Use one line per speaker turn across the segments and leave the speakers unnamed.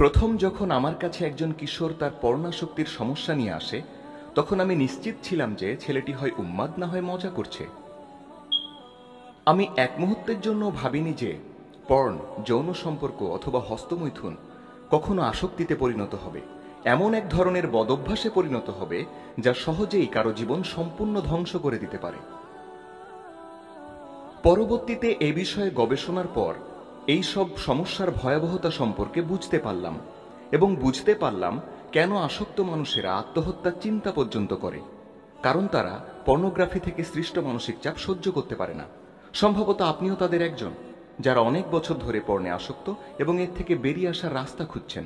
প্রথম যখন আমার কাছে একজন কিশোর তার পর্ণাসক্তির সমস্যা নিয়ে আসে, তখন আমি নিশ্চিত ছিলাম যে ছেলেটি হয় উন্মাদ না হয় মজা করছে। আমি এক মুহূর্তের জন্য ভাবিনি যে পর্ন, যৌন সম্পর্ক অথবা হস্তমৈথুন কখনো আসক্তিতে পরিণত হবে, এমন এক ধরনের বদভ্যাসে পরিণত হবে যা সহজেই কারো জীবন সম্পূর্ণ ধ্বংস করে দিতে পারে। পরবর্তীতে এ বিষয়ে গবেষণার পর এই সব সমস্যার ভয়াবহতা সম্পর্কে বুঝতে পারলাম, এবং বুঝতে পারলাম কেন আসক্ত মানুষেরা আত্মহত্যার চিন্তা পর্যন্ত করে। কারণ তারা পর্নোগ্রাফি থেকে সৃষ্ট মানসিক চাপ সহ্য করতে পারে না। সম্ভবত আপনিও তাদের একজন, যারা অনেক বছর ধরে পর্নে আসক্ত এবং এর থেকে বেরিয়ে আসার রাস্তা খুঁজছেন।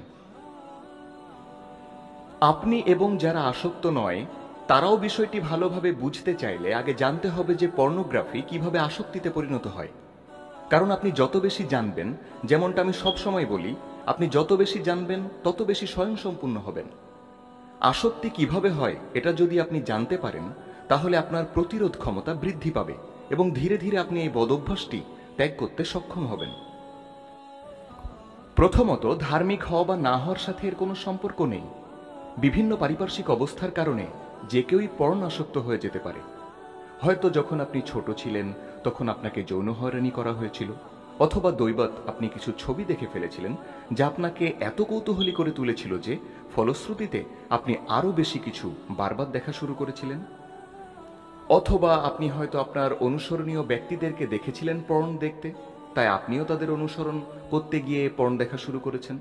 আপনি এবং যারা আসক্ত নয় তারাও বিষয়টি ভালোভাবে বুঝতে চাইলে আগে জানতে হবে যে পর্নোগ্রাফি কিভাবে আসক্তিতে পরিণত হয়। কারণ আপনি যত বেশি জানবেন, যেমনটা আমি সবসময় বলি, আপনি যত বেশি জানবেন তত বেশি স্বয়ংসম্পূর্ণ হবেন। আসক্তি কিভাবে হয় এটা যদি আপনি জানতে পারেন, তাহলে আপনার প্রতিরোধ ক্ষমতা বৃদ্ধি পাবে এবং ধীরে ধীরে আপনি এই বদভ্যাসটি ত্যাগ করতে সক্ষম হবেন। প্রথমত, ধার্মিক হওয়া বা না হওয়ার সাথে এর কোনো সম্পর্ক নেই। বিভিন্ন পারিপার্শ্বিক অবস্থার কারণে যে কেউই পর্ন আসক্ত হয়ে যেতে পারে। হয়তো যখন আপনি ছোট ছিলেন তখন আপনাকে যৌন হয়রানি করা হয়েছিল, অথবা দৈবাৎ আপনি কিছু ছবি দেখে ফেলেছিলেন যা আপনাকে এত কৌতূহলী করে তুলেছিল যে ফলশ্রুতিতে আপনি আরো বেশি কিছু বারবার দেখা শুরু করেছিলেন। অথবা আপনি হয়তো আপনার অনুসরণীয় ব্যক্তিদেরকে দেখেছিলেন পর্ন দেখতে, তাই আপনিও তাদের অনুসরণ করতে গিয়ে পর্ন দেখা শুরু করেছেন।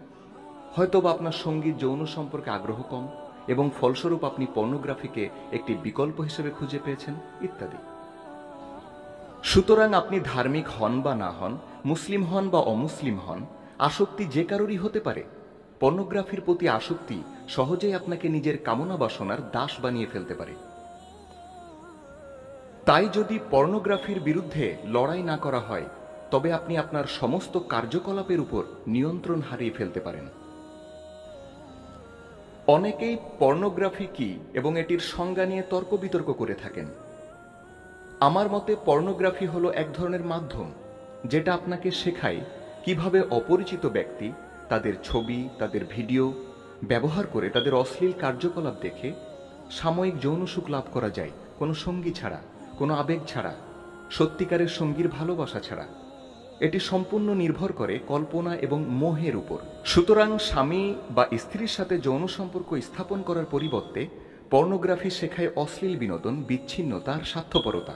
হয়তোবা আপনার সঙ্গীর যৌন সম্পর্কে আগ্রহ কম এবং ফলস্বরূপ আপনি পর্নোগ্রাফিকে একটি বিকল্প হিসেবে খুঁজে পেয়েছেন, ইত্যাদি। সুতরাং আপনি ধার্মিক হন বা না হন, মুসলিম হন বা অমুসলিম হন, আসক্তি যে কারোরই হতে পারে। পর্নোগ্রাফির প্রতি আসক্তি সহজেই আপনাকে নিজের কামনা বাসনার দাস বানিয়ে ফেলতে পারে। তাই যদি পর্নোগ্রাফির বিরুদ্ধে লড়াই না করা হয়, তবে আপনি আপনার সমস্ত কার্যকলাপের উপর নিয়ন্ত্রণ হারিয়ে ফেলতে পারেন। অনেকেই পর্নোগ্রাফি কি এবং এটির সংজ্ঞা নিয়ে তর্ক বিতর্ক করে থাকেন। আমার মতে পর্নোগ্রাফি হলো এক ধরনের মাধ্যম যেটা আপনাকে শেখায় কিভাবে অপরিচিত ব্যক্তি তাদের ছবি, তাদের ভিডিও ব্যবহার করে তাদের অশ্লীল কার্যকলাপ দেখে সাময়িক যৌন সুখ লাভ করা যায়, কোনো সঙ্গী ছাড়া, কোনো আবেগ ছাড়া, সত্যিকারের সঙ্গীর ভালোবাসা ছাড়া। এটি সম্পূর্ণ নির্ভর করে কল্পনা এবং মোহের উপর। সুতরাং স্বামী বা স্ত্রীর সাথে যৌন সম্পর্ক স্থাপন করার পরিবর্তে পর্নোগ্রাফি শেখায় অশ্লীল বিনোদন, বিচ্ছিন্নতা আর স্বার্থপরতা।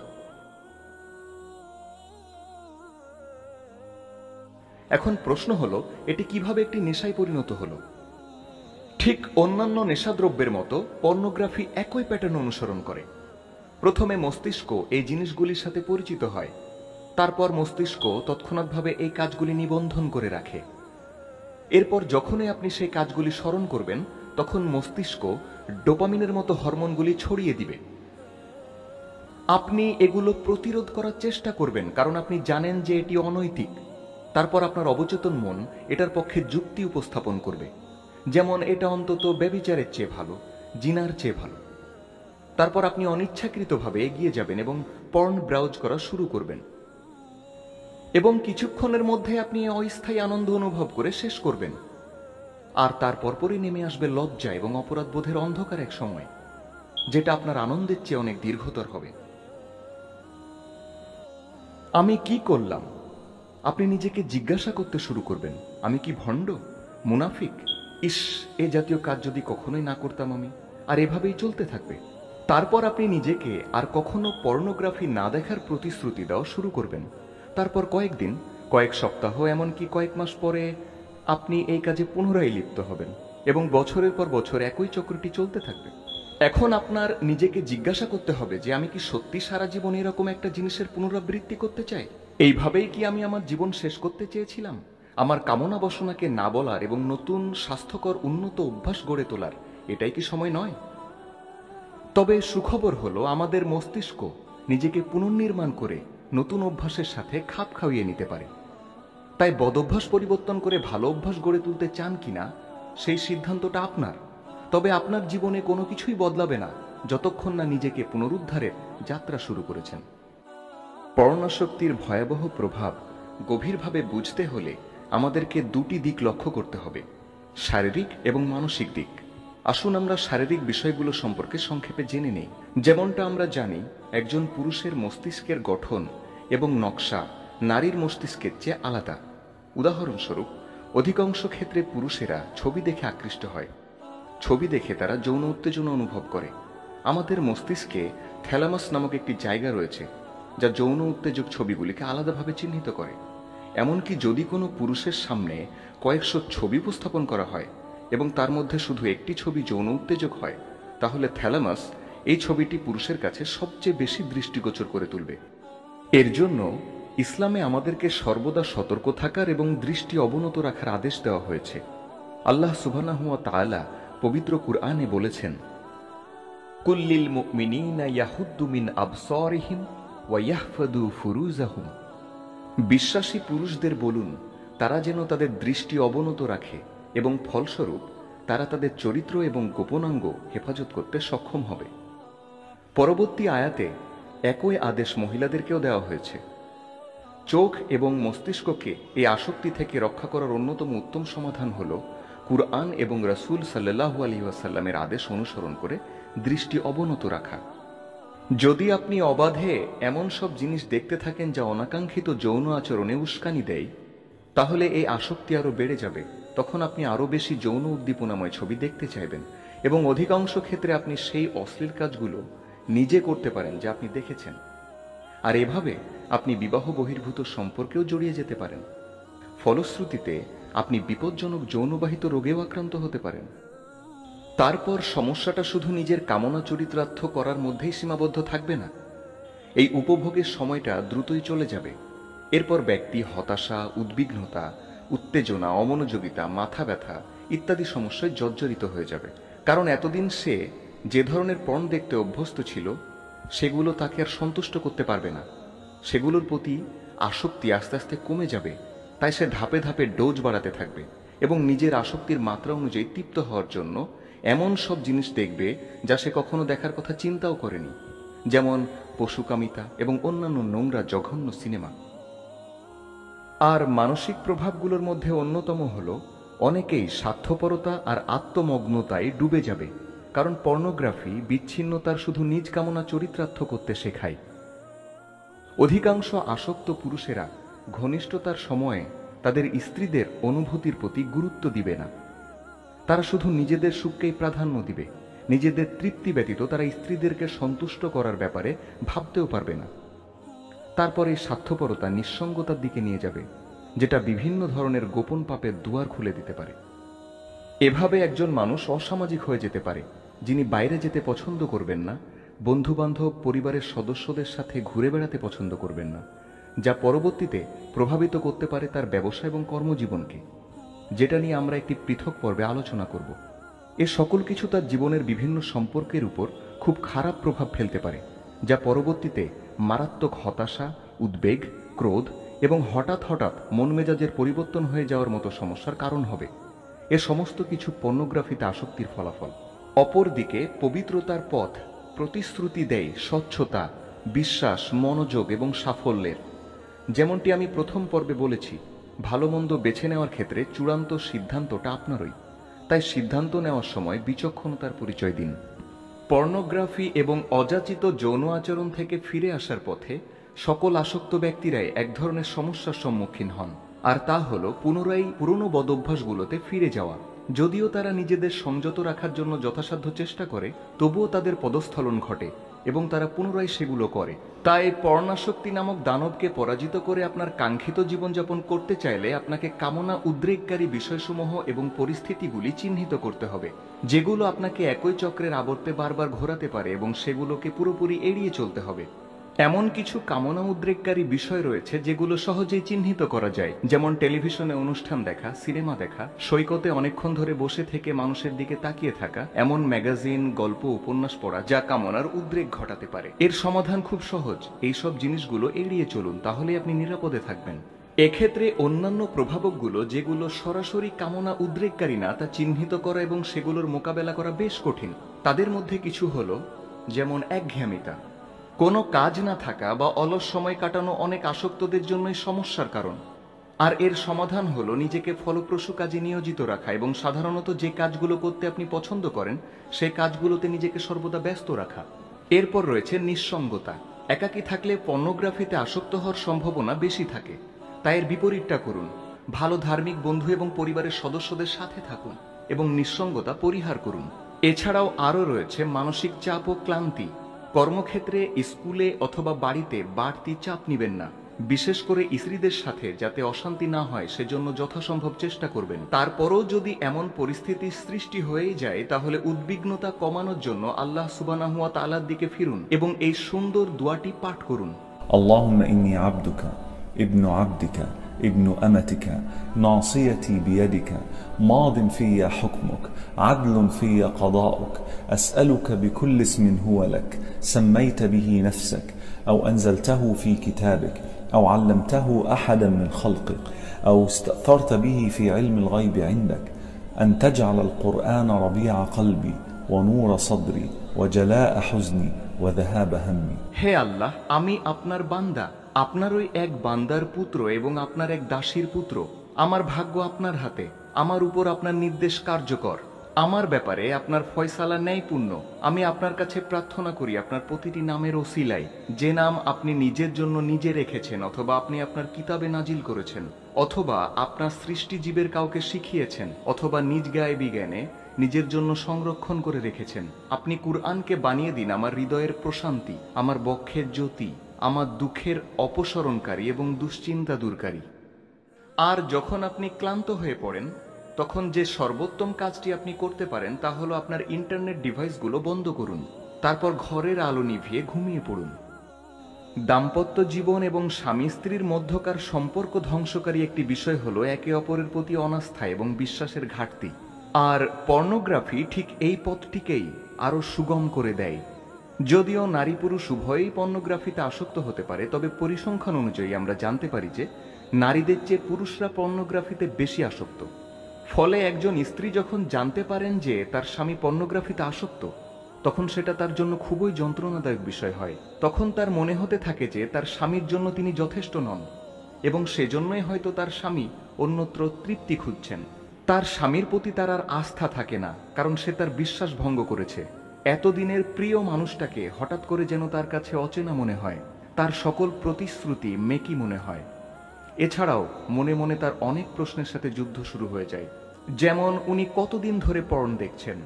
এখন প্রশ্ন হলো, এটি কিভাবে একটি নেশায় পরিণত হলো? ঠিক অন্যান্য নেশাদ্রব্যের মতো পর্নোগ্রাফি একই প্যাটার্ন অনুসরণ করে। প্রথমে মস্তিষ্ক এই জিনিসগুলির সাথে পরিচিত হয়, তারপর মস্তিষ্ক তৎক্ষণাৎভাবে এই কাজগুলি নিবন্ধন করে রাখে। এরপর যখনই আপনি সেই কাজগুলি স্মরণ করবেন, তখন মস্তিষ্ক ডোপামিনের মতো হরমোনগুলি ছড়িয়ে দিবে। আপনি এগুলো প্রতিরোধ করার চেষ্টা করবেন, কারণ আপনি জানেন যে এটি অনৈতিক। তারপর আপনার অবচেতন মন এটার পক্ষে যুক্তি উপস্থাপন করবে, যেমন এটা অন্তত ব্যভিচারের চেয়ে ভালো, জিনার চেয়ে ভালো। তারপর আপনি অনিচ্ছাকৃতভাবে এগিয়ে যাবেন এবং পর্ন ব্রাউজ করা শুরু করবেন, এবং কিছুক্ষণের মধ্যে আপনি অস্থায়ী আনন্দ অনুভব করে শেষ করবেন। আর তারপর পরই নেমে আসবে লজ্জা এবং অপরাধবোধের অন্ধকার এক সময়, যেটা আপনার আনন্দের চেয়ে অনেক দীর্ঘতর হবে। আমি কি করলাম? আপনি নিজেকে জিজ্ঞাসা করতে শুরু করবেন, আমি কি ভণ্ড, মুনাফিক? ইস, এ জাতীয় কাজ যদি কখনোই না করতাম আমি। আর এভাবেই চলতে থাকবে। তারপর আপনি নিজেকে আর কখনো পর্নোগ্রাফি না দেখার প্রতিশ্রুতি দেওয়া শুরু করবেন। তারপর কয়েকদিন, কয়েক সপ্তাহ, এমনকি কয়েক মাস পরে আপনি এই কাজে পুনরায় লিপ্ত হবেন এবং বছরের পর বছর একই চক্রটি চলতে থাকবে। এখন আপনার নিজেকে জিজ্ঞাসা করতে হবে যে আমি কি সত্যি সারা জীবন এরকম একটা জিনিসের পুনরাবৃত্তি করতে চাই? এইভাবেই কি আমি আমার জীবন শেষ করতে চেয়েছিলাম? আমার কামনা বাসনাকে না বলার এবং নতুন স্বাস্থ্যকর উন্নত অভ্যাস গড়ে তোলার এটাই কি সময় নয়? তবে সুখবর হলো, আমাদের মস্তিষ্ক নিজেকে পুনর্নির্মাণ করে নতুন অভ্যাসের সাথে খাপ খাইয়ে নিতে পারে। তাই বদভ্যাস পরিবর্তন করে ভালো অভ্যাস গড়ে তুলতে চান কিনা সেই সিদ্ধান্তটা আপনার। তবে আপনার জীবনে কোনো কিছুই বদলাবে না যতক্ষণ না নিজেকে পুনরুদ্ধারের যাত্রা শুরু করেছেন। পর্ণাসক্তির ভয়াবহ প্রভাব গভীরভাবে বুঝতে হলে আমাদেরকে দুটি দিক লক্ষ্য করতে হবে। শারীরিক এবং মানসিক দিক। আসুন আমরা শারীরিক বিষয়গুলো সম্পর্কে সংক্ষেপে জেনে নেই। যেমনটা আমরা জানি, একজন পুরুষের মস্তিষ্কের গঠন এবং নকশা নারীর মস্তিষ্কের চেয়ে আলাদা। উদাহরণস্বরূপ, অধিকাংশ ক্ষেত্রে পুরুষেরা ছবি দেখে আকৃষ্ট হয়। ছবি দেখে তারা যৌন উত্তেজনা অনুভব করে। আমাদের মস্তিষ্কে থ্যালামাস নামক একটি জায়গা রয়েছে, যা যৌন উত্তেজক ছবিগুলিকে আলাদাভাবে চিহ্নিত করে। এমনকি যদি কোনো পুরুষের সামনে কয়েকশো ছবি উপস্থাপন করা হয় এবং তার মধ্যে শুধু একটি ছবি যৌন উত্তেজক হয়, তাহলে থ্যালামাস এই ছবিটি পুরুষের কাছে সবচেয়ে বেশি দৃষ্টিগোচর করে তুলবে। এর জন্য ইসলামে আমাদেরকে সর্বদা সতর্ক থাকার এবং দৃষ্টি অবনত রাখার আদেশ দেওয়া হয়েছে। আল্লাহ সুবহানাহু ওয়া তাআলা পবিত্র কুরআনে বলেছেন, কুল্লিল মুমিনিনা ইয়াহুদ্দু মিন আবসারিহিম ওয়া ইয়াহফাদু ফুরুজাহুম। বিশ্বাসী পুরুষদের বলুন, তারা যেন তাদের দৃষ্টি অবনত রাখে এবং ফলস্বরূপ তারা তাদের চরিত্র এবং গোপনাঙ্গ হেফাজত করতে সক্ষম হবে। পরবর্তী আয়াতে একই আদেশ মহিলাদেরকেও দেওয়া হয়েছে। চোখ এবং মস্তিষ্ককে এই আসক্তি থেকে রক্ষা করার অন্যতম উত্তম সমাধান হল কুরআন এবং রাসূল সাল্লাল্লাহু আলাইহি ওয়াসাল্লামের আদেশ অনুসরণ করে দৃষ্টি অবনত রাখা। যদি আপনি অবাধে এমন সব জিনিস দেখতে থাকেন যা অনাকাঙ্ক্ষিত যৌন আচরণে উস্কানি দেয়, তাহলে এই আসক্তি আরো বেড়ে যাবে। তখন আপনি আরো বেশি যৌন উদ্দীপনাময় ছবি দেখতে চাইবেন এবং অধিকাংশ ক্ষেত্রে আপনি সেই অশ্লীল কাজগুলো নিজে করতে পারেন যা আপনি দেখেছেন। আর এভাবে আপনি বিবাহ বহির্ভূত সম্পর্কেও জড়িয়ে যেতে পারেন। ফলশ্রুতিতে আপনি বিপজ্জনক যৌনবাহিত রোগেও আক্রান্ত হতে পারেন। তারপর সমস্যাটা শুধু নিজের কামনা চরিতার্থ করার মধ্যেই সীমাবদ্ধ থাকবে না। এই উপভোগের সময়টা দ্রুতই চলে যাবে। এরপর ব্যক্তি হতাশা, উদ্বিগ্নতা, উত্তেজনা, অমনোযোগিতা, মাথা ব্যথা ইত্যাদি সমস্যায় জর্জরিত হয়ে যাবে। কারণ এতদিন সে যে ধরনের পর্ন দেখতে অভ্যস্ত ছিল, সেগুলো তাকে আর সন্তুষ্ট করতে পারবে না। সেগুলোর প্রতি আসক্তি আস্তে আস্তে কমে যাবে। তাই সে ধাপে ধাপে ডোজ বাড়াতে থাকবে এবং নিজের আসক্তির মাত্রা অনুযায়ী তৃপ্ত হওয়ার জন্য এমন সব জিনিস দেখবে যা সে কখনো দেখার কথা চিন্তাও করেনি, যেমন পশুকামিতা এবং অন্যান্য নোংরা জঘন্য সিনেমা। আর মানসিক প্রভাবগুলোর মধ্যে অন্যতম হল অনেকেই স্বার্থপরতা আর আত্মমগ্নতায় ডুবে যাবে। কারণ পর্নোগ্রাফি বিচ্ছিন্নতার শুধু নিজ কামনা চরিতার্থ করতে শেখায়। অধিকাংশ আসক্ত পুরুষেরা ঘনিষ্ঠতার সময়ে তাদের স্ত্রীদের অনুভূতির প্রতি গুরুত্ব দিবে না। তারা শুধু নিজেদের সুখকেই প্রাধান্য দিবে। নিজেদের তৃপ্তি ব্যতীত তারা স্ত্রীদেরকে সন্তুষ্ট করার ব্যাপারে ভাবতেও পারবে না। তারপর এই স্বার্থপরতা নিঃসঙ্গতার দিকে নিয়ে যাবে, যেটা বিভিন্ন ধরনের গোপন পাপের দুয়ার খুলে দিতে পারে। এভাবে একজন মানুষ অসামাজিক হয়ে যেতে পারে, যিনি বাইরে যেতে পছন্দ করবেন না, বন্ধুবান্ধব, পরিবারের সদস্যদের সাথে ঘুরে বেড়াতে পছন্দ করবেন না, যা পরবর্তীতে প্রভাবিত করতে পারে তার ব্যবসা এবং কর্মজীবনকে, যেটা নিয়ে আমরা একটি পৃথক পর্বে আলোচনা করব। এ সকল কিছু তার জীবনের বিভিন্ন সম্পর্কের উপর খুব খারাপ প্রভাব ফেলতে পারে, যা পরবর্তীতে মারাত্মক হতাশা, উদ্বেগ, ক্রোধ এবং হঠাৎ হঠাৎ মন মেজাজের পরিবর্তন হয়ে যাওয়ার মতো সমস্যার কারণ হবে। এ সমস্ত কিছু পর্নোগ্রাফিতে আসক্তির ফলাফল। অপরদিকে পবিত্রতার পথ প্রতিশ্রুতি দেয় স্বচ্ছতা, বিশ্বাস, মনোযোগ এবং সাফল্যের। যেমনটি আমি প্রথম পর্বে বলেছি, ভালো মন্দ বেছে নেওয়ার ক্ষেত্রে চূড়ান্ত সিদ্ধান্তটা আপনারই। তাই সিদ্ধান্ত নেওয়ার সময় বিচক্ষণতার পরিচয় দিন। পর্নোগ্রাফি এবং অযাচিত যৌন আচরণ থেকে ফিরে আসার পথে সকল আসক্ত ব্যক্তিরাই এক ধরনের সমস্যার সম্মুখীন হন, আর তা হল পুনরায় পুরনো বদভ্যাসগুলোতে ফিরে যাওয়া। যদিও তারা নিজেদের সংযত রাখার জন্য যথাসাধ্য চেষ্টা করে, তবুও তাদের পদস্খলন ঘটে এবং তারা পুনরায় সেগুলো করে। তাই পর্ণাসক্তি নামক দানবকে পরাজিত করে আপনার কাঙ্ক্ষিত জীবনযাপন করতে চাইলে আপনাকে কামনা উদ্রেককারী বিষয়সমূহ এবং পরিস্থিতিগুলি চিহ্নিত করতে হবে, যেগুলো আপনাকে একই চক্রের আবর্তে বারবার ঘোরাতে পারে, এবং সেগুলোকে পুরোপুরি এড়িয়ে চলতে হবে। এমন কিছু কামনা উদ্রেককারী বিষয় রয়েছে যেগুলো সহজেই চিহ্নিত করা যায়, যেমন টেলিভিশনে অনুষ্ঠান দেখা, সিনেমা দেখা, সৈকতে অনেকক্ষণ ধরে বসে থেকে মানুষের দিকে তাকিয়ে থাকা, এমন ম্যাগাজিন, গল্প, উপন্যাস পড়া যা কামনার উদ্রেক ঘটাতে পারে। এর সমাধান খুব সহজ, এইসব জিনিসগুলো এড়িয়ে চলুন, তাহলে আপনি নিরাপদে থাকবেন। এক্ষেত্রে অন্যান্য প্রভাবকগুলো যেগুলো সরাসরি কামনা উদ্রেককারী না, তা চিহ্নিত করা এবং সেগুলোর মোকাবেলা করা বেশ কঠিন। তাদের মধ্যে কিছু হলো যেমন একঘেয়েমিতা। কোনো কাজ না থাকা বা অলস সময় কাটানো অনেক আসক্তদের জন্যই সমস্যার কারণ। আর এর সমাধান হলো নিজেকে ফলপ্রসূ কাজে নিয়োজিত রাখা এবং সাধারণত যে কাজগুলো করতে আপনি পছন্দ করেন সেই কাজগুলোতে নিজেকে সর্বদা ব্যস্ত রাখা। এরপর রয়েছে নিঃসঙ্গতা। একাকী থাকলে পর্নোগ্রাফিতে আসক্ত হওয়ার সম্ভাবনা বেশি থাকে, তাই এর বিপরীতটা করুন। ভালো ধার্মিক বন্ধু এবং পরিবারের সদস্যদের সাথে থাকুন এবং নিঃসঙ্গতা পরিহার করুন। এছাড়াও আরও রয়েছে মানসিক চাপ ও ক্লান্তি। কর্মক্ষেত্রে, স্কুলে অথবা বাড়িতে বাড়তি চাপ নিবেন না। বিশেষ করে স্ত্রীদের সাথে যাতে অশান্তি না হয় সেজন্য যথাসম্ভব চেষ্টা করবেন। তারপরও যদি এমন পরিস্থিতির সৃষ্টি হয়েই যায় তাহলে উদ্বিগ্নতা কমানোর জন্য আল্লাহ সুবহানাহু ওয়া তাআলার দিকে ফিরুন এবং এই সুন্দর দোয়াটি পাঠ করুন।
اللهم إني عبدك ابن عبدك ابن أمتك ناصيتي بيدك ماض في حكمك عدل في قضاؤك أسألك بكل اسم هو لك سميت به نفسك أو أنزلته في كتابك أو علمته أحدا من خلقك أو استأثرت به في علم الغيب عندك أن تجعل القرآن ربيع قلبي ونور صدري وجلاء حزني وذهاب همي।
হে আল্লাহ, আমি আপনার বান্দা, আপনারই এক বান্দার পুত্র এবং আপনার এক দাসীর পুত্র। আমার ভাগ্য আপনার হাতে, আমার উপর আপনার নির্দেশ কার্যকর। আমার ব্যাপারে আপনার ফয়সালা ন্যায়পূর্ণ। আমি আপনার কাছে প্রার্থনা করি আপনার প্রতিটি নামের ওসিলায়, যে নাম আপনি নিজের জন্য নিজে রেখেছেন অথবা আপনি আপনার কিতাবে নাজিল করেছেন অথবা আপনার সৃষ্টিজীবের কাউকে শিখিয়েছেন অথবা নিজ গায়ে বিজ্ঞানে নিজের জন্য সংরক্ষণ করে রেখেছেন। আপনি কুরআনকে বানিয়ে দিন আমার হৃদয়ের প্রশান্তি, আমার বক্ষের জ্যোতি, আমার দুঃখের অপসরণকারী এবং দুশ্চিন্তা দূরকারী। আর যখন আপনি ক্লান্ত হয়ে পড়েন তখন যে সর্বোত্তম কাজটি আপনি করতে পারেন তা হলো আপনার ইন্টারনেট ডিভাইসগুলো বন্ধ করুন, তারপর ঘরের আলো নিভিয়ে ঘুমিয়ে পড়ুন। দাম্পত্য জীবন এবং স্বামী স্ত্রীর মধ্যকার সম্পর্ক ধ্বংসকারী একটি বিষয় হলো একে অপরের প্রতি অনাস্থা এবং বিশ্বাসের ঘাটতি। আর পর্নোগ্রাফি ঠিক এই পথটিকেই আরো সুগম করে দেয়। যদিও নারী পুরুষ উভয়েই পর্নোগ্রাফিতে আসক্ত হতে পারে, তবে পরিসংখ্যান অনুযায়ী আমরা জানতে পারি যে নারীদের চেয়ে পুরুষরা পর্নোগ্রাফিতে বেশি আসক্ত। ফলে একজন স্ত্রী যখন জানতে পারেন যে তার স্বামী পর্নোগ্রাফিতে আসক্ত, তখন সেটা তার জন্য খুবই যন্ত্রণাদায়ক বিষয় হয়। তখন তার মনে হতে থাকে যে তার স্বামীর জন্য তিনি যথেষ্ট নন এবং সেজন্যই হয়তো তার স্বামী অন্যত্র তৃপ্তি খুঁজছেন। তার স্বামীর প্রতি তার আর আস্থা থাকে না, কারণ সে তার বিশ্বাস ভঙ্গ করেছে। এতদিনের প্রিয় মানুষটাকে হঠাৎ করে যেন তার কাছে অচেনা মনে হয়, তার সকল প্রতিশ্রুতি মেকি মনে হয়। এছাড়াও মনে মনে তার অনেক প্রশ্নের সাথে যুদ্ধ শুরু হয়ে যায়, যেমন উনি কতদিন ধরে পর্ন দেখছেন,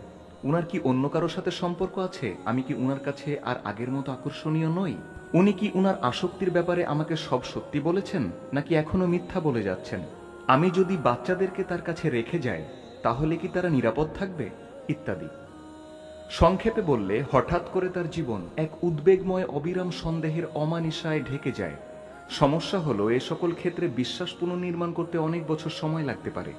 উনার কি অন্য কারোর সাথে সম্পর্ক আছে, আমি কি উনার কাছে আর আগের মতো আকর্ষণীয় নই, উনি কি উনার আসক্তির ব্যাপারে আমাকে সব সত্যি বলেছেন নাকি এখনো মিথ্যা বলে যাচ্ছেন, আমি যদি বাচ্চাদেরকে তার কাছে রেখে যাই তাহলে কি তারা নিরাপদ থাকবে, ইত্যাদি। সংক্ষেপে বললে হঠাৎ করে তার জীবন এক উদ্বেগময় অবিরাম সন্দেহের অমানিসায় ঢেকে যায়। সমস্যা হলো এ সকল ক্ষেত্রে বিশ্বাস পুনর্নির্মাণ করতে অনেক বছর সময় লাগতে পারে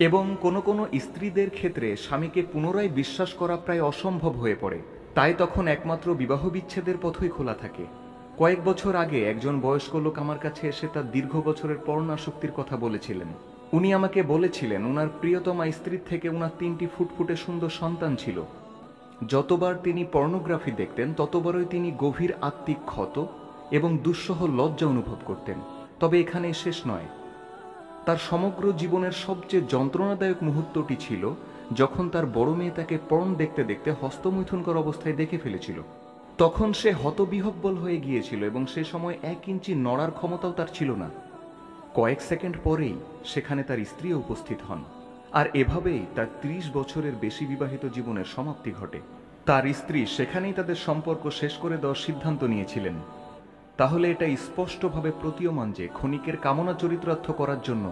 এবং কোনো কোনো স্ত্রীদের ক্ষেত্রে স্বামীকে পুনরায় বিশ্বাস করা প্রায় অসম্ভব হয়ে পড়ে। তাই তখন একমাত্র বিবাহ বিচ্ছেদের পথই খোলা থাকে। কয়েক বছর আগে একজন বয়স্ক লোক আমার কাছে এসে তার দীর্ঘ বছরের পর্ণাসক্তির কথা বলেছিলেন। উনি আমাকে বলেছিলেন উনার প্রিয়তমা স্ত্রীর থেকে উনার 3টি ফুটফুটে সুন্দর সন্তান ছিল। যতবার তিনি পর্নোগ্রাফি দেখতেন ততবারই তিনি গভীর আত্মিক ক্ষত এবং দুঃসহ লজ্জা অনুভব করতেন। তবে এখানে শেষ নয়, তার সমগ্র জীবনের সবচেয়ে যন্ত্রণাদায়ক মুহূর্তটি ছিল যখন তার বড় মেয়ে তাকে পর্ন দেখতে দেখতে হস্তমৈথুনকর অবস্থায় দেখে ফেলেছিল। তখন সে হতবিহ্বল হয়ে গিয়েছিল এবং সে সময় 1 ইঞ্চি নড়ার ক্ষমতাও তার ছিল না। কয়েক সেকেন্ড পরেই সেখানে তার স্ত্রী উপস্থিত হন, আর এভাবেই তার 30 বছরের বেশি বিবাহিত জীবনের সমাপ্তি ঘটে। তার স্ত্রী সেখানেই তাদের সম্পর্ক শেষ করে দেওয়ার সিদ্ধান্ত নিয়েছিলেন। তাহলে এটা স্পষ্টভাবে প্রতীয়মান যে ক্ষণিকের কামনা চরিতার্থ করার জন্য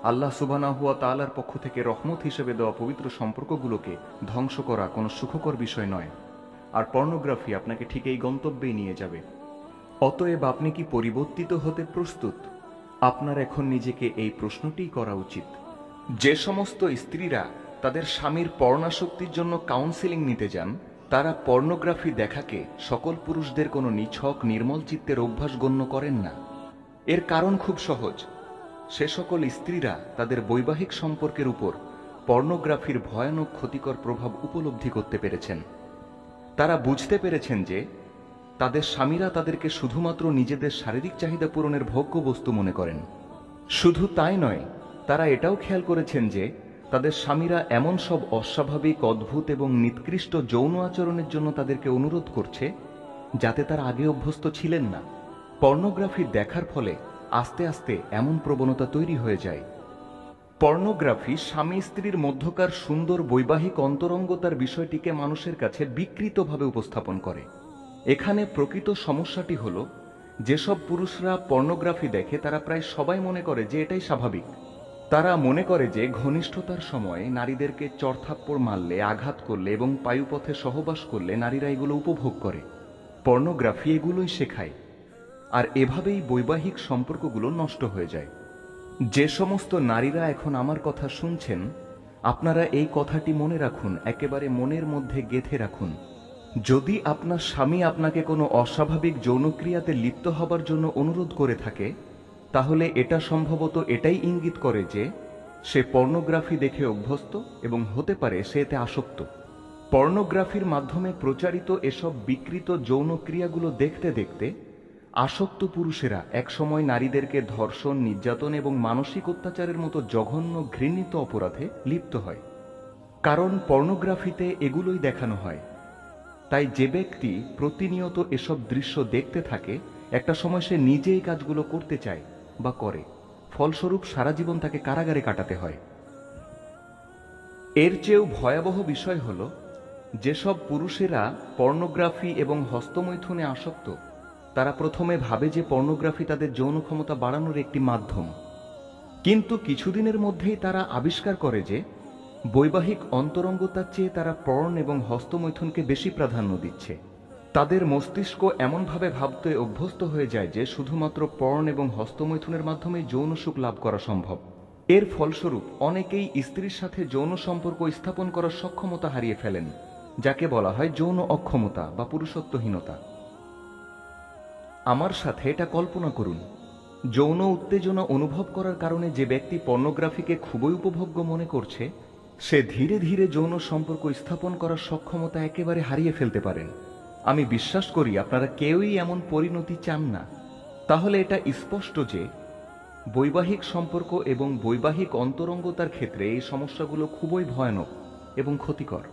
আল্লাহ সুবহানাহু ওয়া তাআলার পক্ষ থেকে রহমত হিসেবে দেওয়া পবিত্র সম্পর্কগুলোকে ধ্বংস করা কোনো সুখকর বিষয় নয়। আর পর্নোগ্রাফি আপনাকে ঠিক এই গন্তব্যেই নিয়ে যাবে। অতএব আপনি কি পরিবর্তিত হতে প্রস্তুত? আপনার এখন নিজেকে এই প্রশ্নটিই করা উচিত। যে সমস্ত স্ত্রীরা তাদের স্বামীর পর্ণাসক্তির জন্য কাউন্সেলিং নিতে যান, তারা পর্নোগ্রাফি দেখাকে সকল পুরুষদের কোনো নিছক নির্মল চিত্তের অভ্যাস গণ্য করেন না। এর কারণ খুব সহজ, সে সকল স্ত্রীরা তাদের বৈবাহিক সম্পর্কের উপর পর্নোগ্রাফির ভয়ানক ক্ষতিকর প্রভাব উপলব্ধি করতে পেরেছেন। তারা বুঝতে পেরেছেন যে তাদের স্বামীরা তাদেরকে শুধুমাত্র নিজেদের শারীরিক চাহিদা পূরণের ভোগ্য বস্তু মনে করেন। শুধু তাই নয়, তারা এটাও খেয়াল করেছেন যে তাদের স্বামীরা এমন সব অস্বাভাবিক, অদ্ভুত এবং নিকৃষ্ট যৌন আচরণের জন্য তাদেরকে অনুরোধ করছে যাতে তারা আগে অভ্যস্ত ছিলেন না। পর্নোগ্রাফি দেখার ফলে আস্তে আস্তে এমন প্রবণতা তৈরি হয়ে যায়। পর্নোগ্রাফি স্বামী স্ত্রীর মধ্যকার সুন্দর বৈবাহিক অন্তরঙ্গতার বিষয়টিকে মানুষের কাছে বিকৃতভাবে উপস্থাপন করে। এখানে প্রকৃত সমস্যাটি হল, যেসব পুরুষরা পর্নোগ্রাফি দেখে তারা প্রায় সবাই মনে করে যে এটাই স্বাভাবিক। তারা মনে করে যে ঘনিষ্ঠতার সময় নারীদেরকে চড়থাপ্পড় মারলে, আঘাত করলে এবং পায়ুপথে সহবাস করলে নারীরা এগুলো উপভোগ করে। পর্নোগ্রাফি এগুলোই শেখায়, আর এভাবেই বৈবাহিক সম্পর্কগুলো নষ্ট হয়ে যায়। যে সমস্ত নারীরা এখন আমার কথা শুনছেন, আপনারা এই কথাটি মনে রাখুন, একেবারে মনের মধ্যে গেঁথে রাখুন। যদি আপনার স্বামী আপনাকে কোনো অস্বাভাবিক যৌনক্রিয়াতে লিপ্ত হবার জন্য অনুরোধ করে থাকে, তাহলে এটা সম্ভবত এটাই ইঙ্গিত করে যে সে পর্নোগ্রাফি দেখে অভ্যস্ত এবং হতে পারে সে এতে আসক্ত। পর্নোগ্রাফির মাধ্যমে প্রচারিত এসব বিকৃত যৌনক্রিয়াগুলো দেখতে দেখতে আসক্ত পুরুষেরা একসময় নারীদেরকে ধর্ষণ, নির্যাতন এবং মানসিক অত্যাচারের মতো জঘন্য, ঘৃণিত অপরাধে লিপ্ত হয়। কারণ পর্নোগ্রাফিতে এগুলোই দেখানো হয়। তাই যে ব্যক্তি প্রতিনিয়ত এসব দৃশ্য দেখতে থাকে, একটা সময় সে নিজে এই কাজগুলো করতে চায় বা করে। ফলস্বরূপ সারা জীবন তাকে কারাগারে কাটাতে হয়। এর চেয়েও ভয়াবহ বিষয় হল, যেসব পুরুষেরা পর্নোগ্রাফি এবং হস্তমৈথুনে আসক্ত, তারা প্রথমে ভাবে যে পর্নোগ্রাফি তাদের যৌন ক্ষমতা বাড়ানোর একটি মাধ্যম। কিন্তু কিছুদিনের মধ্যেই তারা আবিষ্কার করে যে বৈবাহিক অন্তরঙ্গতার চেয়ে তারা পর্ন এবং হস্তমৈথুনকে বেশি প্রাধান্য দিচ্ছে। তাদের মস্তিষ্ক এমনভাবে ভাবতে অভ্যস্ত হয়ে যায় যে শুধুমাত্র পর্ন এবং হস্তমৈথুনের মাধ্যমে যৌন সুখ লাভ করা সম্ভব। এর ফলস্বরূপ অনেকেই স্ত্রীর সাথে যৌন সম্পর্ক স্থাপন করার সক্ষমতা হারিয়ে ফেলেন, যাকে বলা হয় যৌন অক্ষমতা বা পুরুষত্বহীনতা। আমার সাথে এটা কল্পনা করুন, যৌন উত্তেজনা অনুভব করার কারণে যে ব্যক্তি পর্নোগ্রাফিকে খুবই উপভোগ্য মনে করছে, সে ধীরে ধীরে যৌন সম্পর্ক স্থাপন করার সক্ষমতা একেবারে হারিয়ে ফেলতে পারেন। আমি বিশ্বাস করি আপনারা কেউই এমন পরিণতি চান না। তাহলে এটা স্পষ্ট যে বৈবাহিক সম্পর্ক এবং বৈবাহিক অন্তরঙ্গতার ক্ষেত্রে এই সমস্যাগুলো খুবই ভয়ানক এবং ক্ষতিকর।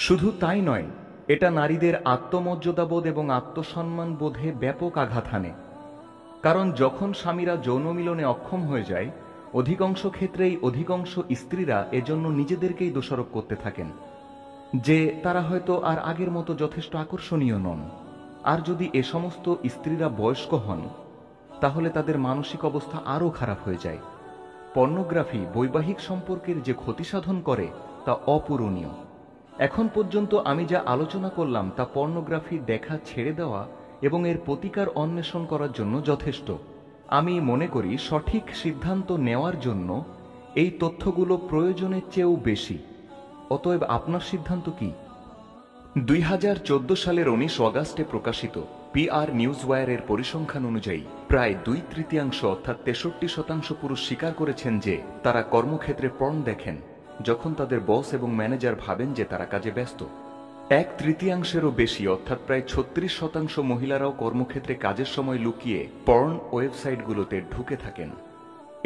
শুধু তাই নয়, এটা নারীদের আত্মমর্যাদাবোধ এবং আত্মসম্মান বোধে ব্যাপক আঘাত হানে। কারণ যখন স্বামীরা যৌন মিলনে অক্ষম হয়ে যায়, অধিকাংশ ক্ষেত্রেই অধিকাংশ স্ত্রীরা এজন্য নিজেদেরকেই দোষারোপ করতে থাকেন যে তারা হয়তো আর আগের মতো যথেষ্ট আকর্ষণীয় নন। আর যদি এ সমস্ত স্ত্রীরা বয়স্ক হন, তাহলে তাদের মানসিক অবস্থা আরও খারাপ হয়ে যায়। পর্নোগ্রাফি বৈবাহিক সম্পর্কের যে ক্ষতি সাধন করে তা অপূরণীয়। এখন পর্যন্ত আমি যা আলোচনা করলাম তা পর্নোগ্রাফি দেখা ছেড়ে দেওয়া এবং এর প্রতিকার অন্বেষণ করার জন্য যথেষ্ট। আমি মনে করি সঠিক সিদ্ধান্ত নেওয়ার জন্য এই তথ্যগুলো প্রয়োজনের চেয়েও বেশি। অতএব আপনার সিদ্ধান্ত কি? 2014 সালের 19 অগাস্টে প্রকাশিত PR নিউজওয়্যারের পরিসংখ্যান অনুযায়ী প্রায় 2/3 অর্থাৎ 63% পুরুষ স্বীকার করেছেন যে তারা কর্মক্ষেত্রে পর্ন দেখেন যখন তাদের বস এবং ম্যানেজার ভাবেন যে তারা কাজে ব্যস্ত। 1/3 বেশি অর্থাৎ প্রায় 36% মহিলারাও কর্মক্ষেত্রে কাজের সময় লুকিয়ে পর্ন ওয়েবসাইটগুলোতে ঢুকে থাকেন।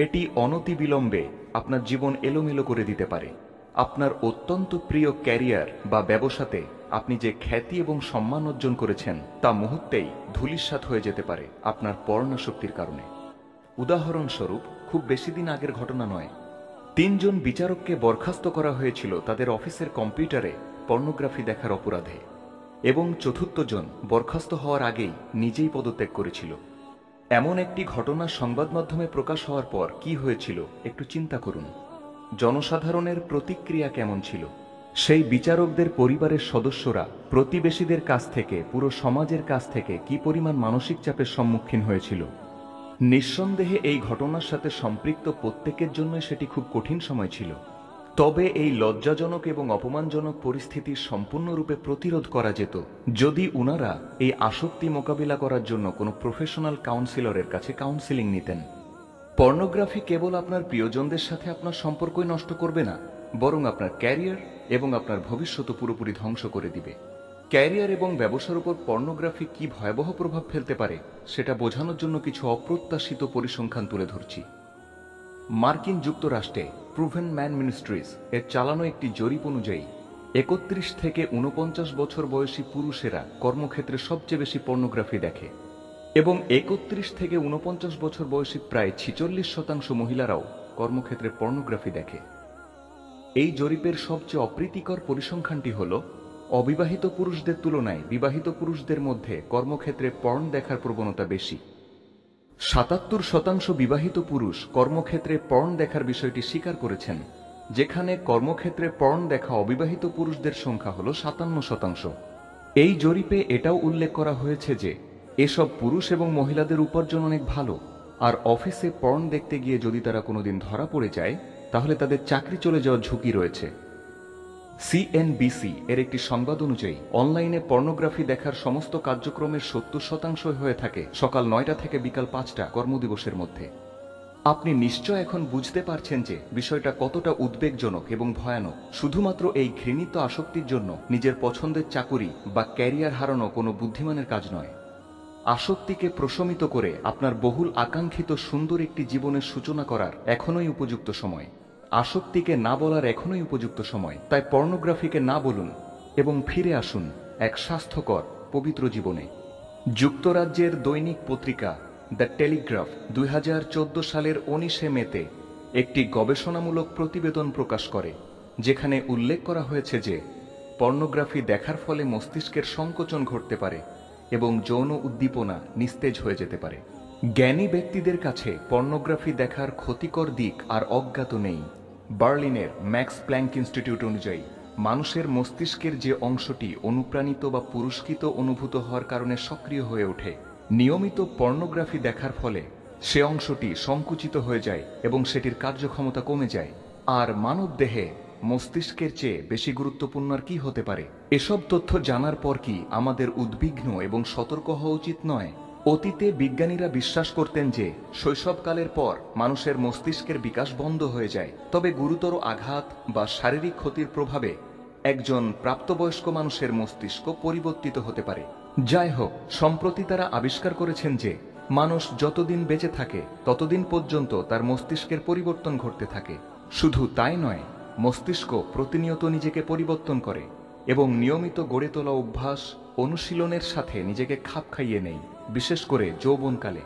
এটি অনতিবিলম্বে আপনার জীবন এলোমেলো করে দিতে পারে। আপনার অত্যন্ত প্রিয় ক্যারিয়ার বা ব্যবসাতে আপনি যে খ্যাতি এবং সম্মান অর্জন করেছেন তা মুহূর্তেই ধূলিসাৎ হয়ে যেতে পারে আপনার পর্ণাসক্তির কারণে। উদাহরণস্বরূপ, খুব বেশি দিন আগের ঘটনা নয়, 3 জন বিচারককে বরখাস্ত করা হয়েছিল তাদের অফিসের কম্পিউটারে পর্নোগ্রাফি দেখার অপরাধে, এবং 4র্থ জন বরখাস্ত হওয়ার আগেই নিজেই পদত্যাগ করেছিল। এমন একটি ঘটনা সংবাদ মাধ্যমে প্রকাশ হওয়ার পর কি হয়েছিল একটু চিন্তা করুন। জনসাধারণের প্রতিক্রিয়া কেমন ছিল? সেই বিচারকদের পরিবারের সদস্যরা প্রতিবেশীদের কাছ থেকে, পুরো সমাজের কাছ থেকে কি পরিমাণ মানসিক চাপের সম্মুখীন হয়েছিল? নিঃসন্দেহে এই ঘটনার সাথে সম্পৃক্ত প্রত্যেকের জন্য সেটি খুব কঠিন সময় ছিল। তবে এই লজ্জাজনক এবং অপমানজনক পরিস্থিতি সম্পূর্ণরূপে প্রতিরোধ করা যেত যদি উনারা এই আসক্তি মোকাবিলা করার জন্য কোনো প্রফেশনাল কাউন্সিলরের কাছে কাউন্সিলিং নিতেন। পর্নোগ্রাফি কেবল আপনার প্রিয়জনদের সাথে আপনার সম্পর্কই নষ্ট করবে না, বরং আপনার ক্যারিয়ার এবং আপনার ভবিষ্যৎ পুরোপুরি ধ্বংস করে দিবে। ক্যারিয়ার এবং ব্যবসার উপর পর্নোগ্রাফি কি ভয়াবহ প্রভাব ফেলতে পারে সেটা বোঝানোর জন্য কিছু অপ্রত্যাশিত পরিসংখ্যান তুলে ধরছি। মার্কিন যুক্তরাষ্ট্রে প্রুভেন ম্যান মিনিস্ট্রিজ এর চালানো একটি জরিপ অনুযায়ী ৩১ থেকে ৪৯ বছর বয়সী পুরুষেরা কর্মক্ষেত্রে সবচেয়ে বেশি পর্নোগ্রাফি দেখে এবং ৩১ থেকে ৪৯ বছর বয়সী প্রায় ৪৬% মহিলারাও কর্মক্ষেত্রে পর্নোগ্রাফি দেখে। এই জরিপের সবচেয়ে অপ্রীতিকর পরিসংখ্যানটি হল অবিবাহিত পুরুষদের তুলনায় বিবাহিত পুরুষদের মধ্যে কর্মক্ষেত্রে পর্ন দেখার প্রবণতা বেশি। ৭৭% বিবাহিত পুরুষ কর্মক্ষেত্রে পর্ন দেখার বিষয়টি স্বীকার করেছেন, যেখানে কর্মক্ষেত্রে পর্ন দেখা অবিবাহিত পুরুষদের সংখ্যা হল ৫৭%। এই জরিপে এটাও উল্লেখ করা হয়েছে যে এসব পুরুষ এবং মহিলাদের উপার্জন অনেক ভালো, আর অফিসে পর্ন দেখতে গিয়ে যদি তারা কোনোদিন ধরা পড়ে যায় তাহলে তাদের চাকরি চলে যাওয়ার ঝুঁকি রয়েছে। সিএনবিসি এর একটি সংবাদ অনুযায়ী অনলাইনে পর্নোগ্রাফি দেখার সমস্ত কার্যক্রমের ৭০% হয়ে থাকে সকাল ৯টা থেকে বিকাল ৫টা কর্মদিবসের মধ্যে। আপনি নিশ্চয় এখন বুঝতে পারছেন যে বিষয়টা কতটা উদ্বেগজনক এবং ভয়ানক। শুধুমাত্র এই ঘৃণিত আসক্তির জন্য নিজের পছন্দের চাকুরি বা ক্যারিয়ার হারানো কোনো বুদ্ধিমানের কাজ নয়। আসক্তিকে প্রশমিত করে আপনার বহুল আকাঙ্ক্ষিত সুন্দর একটি জীবনের সূচনা করার এখনই উপযুক্ত সময়। আসক্তিকে না বলার এখনই উপযুক্ত সময়। তাই পর্নোগ্রাফিকে না বলুন এবং ফিরে আসুন এক স্বাস্থ্যকর পবিত্র জীবনে। যুক্তরাজ্যের দৈনিক পত্রিকা দ্য টেলিগ্রাফ ২০১৪ সালের ১৯ মেতে একটি গবেষণামূলক প্রতিবেদন প্রকাশ করে, যেখানে উল্লেখ করা হয়েছে যে পর্নোগ্রাফি দেখার ফলে মস্তিষ্কের সংকোচন ঘটতে পারে এবং যৌন উদ্দীপনা নিস্তেজ হয়ে যেতে পারে। জ্ঞানী ব্যক্তিদের কাছে পর্নোগ্রাফি দেখার ক্ষতিকর দিক আর অজ্ঞাত নেই। বার্লিনের ম্যাক্স প্ল্যাঙ্ক ইনস্টিটিউট অনুযায়ী মানুষের মস্তিষ্কের যে অংশটি অনুপ্রাণিত বা পুরস্কৃত অনুভূত হওয়ার কারণে সক্রিয় হয়ে ওঠে, নিয়মিত পর্নোগ্রাফি দেখার ফলে সে অংশটি সংকুচিত হয়ে যায় এবং সেটির কার্যক্ষমতা কমে যায়। আর মানব দেহে মস্তিষ্কের চেয়ে বেশি গুরুত্বপূর্ণ আর কি হতে পারে? এসব তথ্য জানার পর কি আমাদের উদ্বিগ্ন এবং সতর্ক হওয়া উচিত নয়? অতীতে বিজ্ঞানীরা বিশ্বাস করতেন যে শৈশবকালের পর মানুষের মস্তিষ্কের বিকাশ বন্ধ হয়ে যায়, তবে গুরুতর আঘাত বা শারীরিক ক্ষতির প্রভাবে একজন প্রাপ্তবয়স্ক মানুষের মস্তিষ্ক পরিবর্তিত হতে পারে। যাই হোক, সম্প্রতি তারা আবিষ্কার করেছেন যে মানুষ যতদিন বেঁচে থাকে ততদিন পর্যন্ত তার মস্তিষ্কের পরিবর্তন ঘটতে থাকে। শুধু তাই নয়, মস্তিষ্ক প্রতিনিয়ত নিজেকে পরিবর্তন করে এবং নিয়মিত গড়ে তোলা অভ্যাস অনুশীলনের সাথে নিজেকে খাপ খাইয়ে নেয়, বিশেষ করে যৌবনকালে।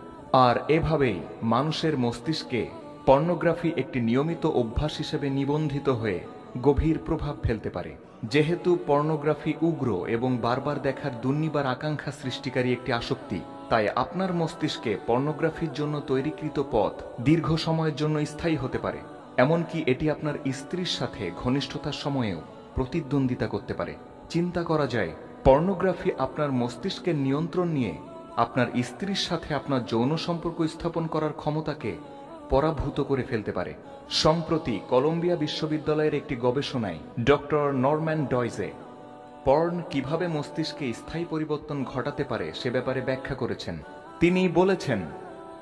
আর এভাবেই মানুষের মস্তিষ্কে পর্নোগ্রাফি একটি নিয়মিত অভ্যাস হিসেবে নিবন্ধিত হয়ে গভীর প্রভাব ফেলতে পারে। যেহেতু পর্নোগ্রাফি উগ্র এবং বারবার দেখার দুর্নিবার আকাঙ্ক্ষা সৃষ্টিকারী একটি আসক্তি, তাই আপনার মস্তিষ্কে পর্নোগ্রাফির জন্য তৈরিকৃত পথ দীর্ঘ সময়ের জন্য স্থায়ী হতে পারে। এমনকি এটি আপনার স্ত্রীর সাথে ঘনিষ্ঠতার সময়েও প্রতিদ্বন্দ্বিতা করতে পারে। চিন্তা করা যায়, পর্নোগ্রাফি আপনার মস্তিষ্কের নিয়ন্ত্রণ নিয়ে আপনার স্ত্রীর সাথে আপনার যৌন সম্পর্ক স্থাপন করার ক্ষমতাকে পরাভূত করে ফেলতে পারে। সম্প্রতি কলম্বিয়া বিশ্ববিদ্যালয়ের একটি গবেষণায় ডক্টর নরম্যান ডয়েজে পর্ন কিভাবে মস্তিষ্কে স্থায়ী পরিবর্তন ঘটাতে পারে সে ব্যাপারে ব্যাখ্যা করেছেন। তিনি বলেছেন,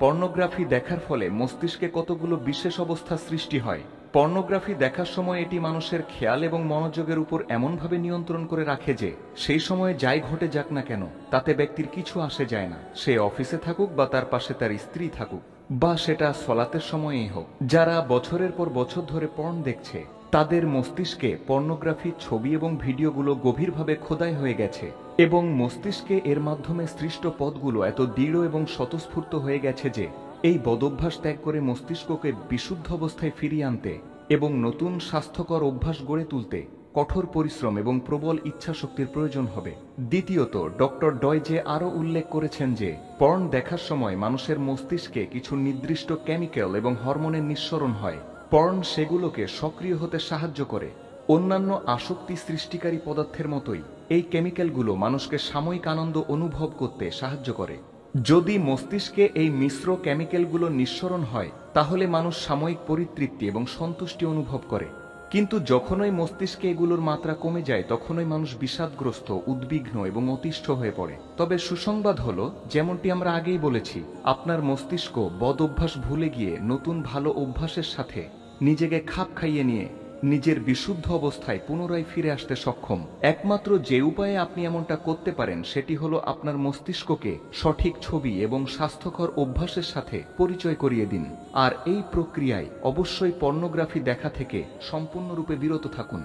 পর্নোগ্রাফি দেখার ফলে মস্তিষ্কে কতগুলো বিশেষ অবস্থা সৃষ্টি হয়। পর্নোগ্রাফি দেখার সময় এটি মানুষের খেয়াল এবং মনোযোগের উপর এমনভাবে নিয়ন্ত্রণ করে রাখে যে সেই সময়ে যাই ঘটে যাক না কেন তাতে ব্যক্তির কিছু আসে যায় না, সে অফিসে থাকুক বা তার পাশে তার স্ত্রী থাকুক, বা সেটা সলাতের সময়েই হোক। যারা বছরের পর বছর ধরে পর্ন দেখছে তাদের মস্তিষ্কে পর্নোগ্রাফির ছবি এবং ভিডিওগুলো গভীরভাবে খোদাই হয়ে গেছে এবং মস্তিষ্কে এর মাধ্যমে সৃষ্ট পথগুলো এত দৃঢ় এবং স্বতঃস্ফূর্ত হয়ে গেছে যে এই বদভ্যাস ত্যাগ করে মস্তিষ্ককে বিশুদ্ধ অবস্থায় ফিরিয়ে আনতে এবং নতুন স্বাস্থ্যকর অভ্যাস গড়ে তুলতে কঠোর পরিশ্রম এবং প্রবল ইচ্ছাশক্তির প্রয়োজন হবে। দ্বিতীয়ত, ডক্টর ডয়েজে আরও উল্লেখ করেছেন যে পর্ন দেখার সময় মানুষের মস্তিষ্কে কিছু নির্দিষ্ট কেমিক্যাল এবং হরমোনের নিঃসরণ হয়। পর্ন সেগুলোকে সক্রিয় হতে সাহায্য করে। অন্যান্য আসক্তি সৃষ্টিকারী পদার্থের মতোই এই কেমিক্যালগুলো মানুষকে সাময়িক আনন্দ অনুভব করতে সাহায্য করে। যদি মস্তিষ্কে এই মিশ্র কেমিক্যালগুলো নিঃসরণ হয় তাহলে মানুষ সাময়িক পরিতৃপ্তি এবং সন্তুষ্টি অনুভব করে, কিন্তু যখনই মস্তিষ্কে এগুলোর মাত্রা কমে যায় তখনই মানুষ বিষাদগ্রস্ত, উদ্বিগ্ন এবং অতিষ্ঠ হয়ে পড়ে। তবে সুসংবাদ হলো, যেমনটি আমরা আগেই বলেছি, আপনার মস্তিষ্ক বদ অভ্যাস ভুলে গিয়ে নতুন ভালো অভ্যাসের সাথে নিজেকে খাপ খাইয়ে নিয়ে নিজের বিশুদ্ধ অবস্থায় পুনরায় ফিরে আসতে সক্ষম। একমাত্র যে উপায়ে আপনি এমনটা করতে পারেন সেটি হলো আপনার মস্তিষ্ককে সঠিক ছবি এবং স্বাস্থ্যকর অভ্যাসের সাথে পরিচয় করিয়ে দিন। আর এই প্রক্রিয়ায় অবশ্যই পর্নোগ্রাফি দেখা থেকে সম্পূর্ণরূপে বিরত থাকুন।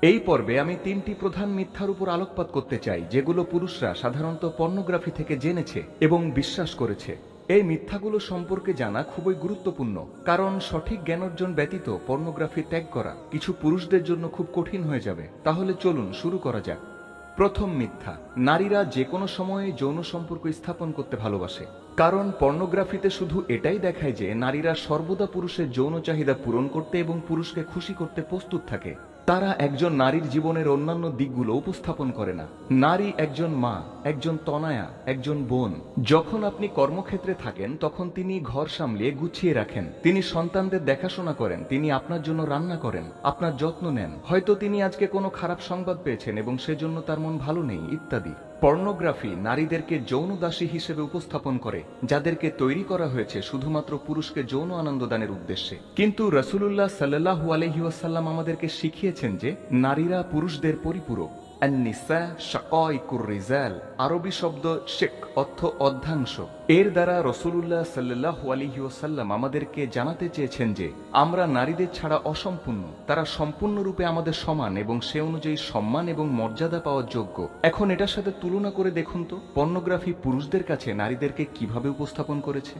এই পর্বে আমি 3টি প্রধান মিথ্যার উপর আলোকপাত করতে চাই, যেগুলো পুরুষরা সাধারণত পর্নোগ্রাফি থেকে জেনেছে এবং বিশ্বাস করেছে। এই মিথ্যাগুলো সম্পর্কে জানা খুবই গুরুত্বপূর্ণ, কারণ সঠিক জ্ঞান অর্জন ব্যতীত পর্নোগ্রাফি ত্যাগ করা কিছু পুরুষদের জন্য খুব কঠিন হয়ে যাবে। তাহলে চলুন শুরু করা যাক। প্রথম মিথ্যা, নারীরা যে কোনো সময়ে যৌন সম্পর্ক স্থাপন করতে ভালোবাসে। কারণ পর্নোগ্রাফিতে শুধু এটাই দেখায় যে নারীরা সর্বদা পুরুষের যৌন চাহিদা পূরণ করতে এবং পুরুষকে খুশি করতে প্রস্তুত থাকে। তারা একজন নারীর জীবনের অন্যান্য দিকগুলো উপস্থাপন করে না। নারী একজন মা, একজন তনয়া, একজন বোন। যখন আপনি কর্মক্ষেত্রে থাকেন তখন তিনি ঘর সামলিয়ে গুছিয়ে রাখেন, তিনি সন্তানদের দেখাশোনা করেন, তিনি আপনার জন্য রান্না করেন, আপনার যত্ন নেন। হয়তো তিনি আজকে কোনো খারাপ সংবাদ পেয়েছেন এবং সেজন্য তার মন ভালো নেই, ইত্যাদি। পর্নোগ্রাফি নারীদেরকে যৌন দাসী হিসেবে উপস্থাপন করে, যাদেরকে তৈরি করা হয়েছে শুধুমাত্র পুরুষকে যৌন আনন্দ দানের উদ্দেশ্যে। কিন্তু রাসূলুল্লাহ সাল্লাল্লাহু আলাইহি ওয়াসাল্লাম আমাদেরকে শিখিয়েছেন যে নারীরা পুরুষদের পরিপূরক। আন-নিসা শাকাইকুর রিজাল, আরবি শব্দ শেক অর্থ অর্ধাংশ। এর দ্বারা রাসূলুল্লাহ সাল্লাল্লাহু আলাইহি ওয়াসাল্লাম আমাদেরকে জানাতে চেয়েছেন যে আমরা নারীদের ছাড়া অসম্পূর্ণ, তারা সম্পূর্ণরূপে আমাদের সমান এবং সে অনুযায়ী সম্মান এবং মর্যাদা পাওয়ার যোগ্য। এখন এটার সাথে তুলনা করে দেখুন তো পর্নোগ্রাফি পুরুষদের কাছে নারীদেরকে কিভাবে উপস্থাপন করেছে।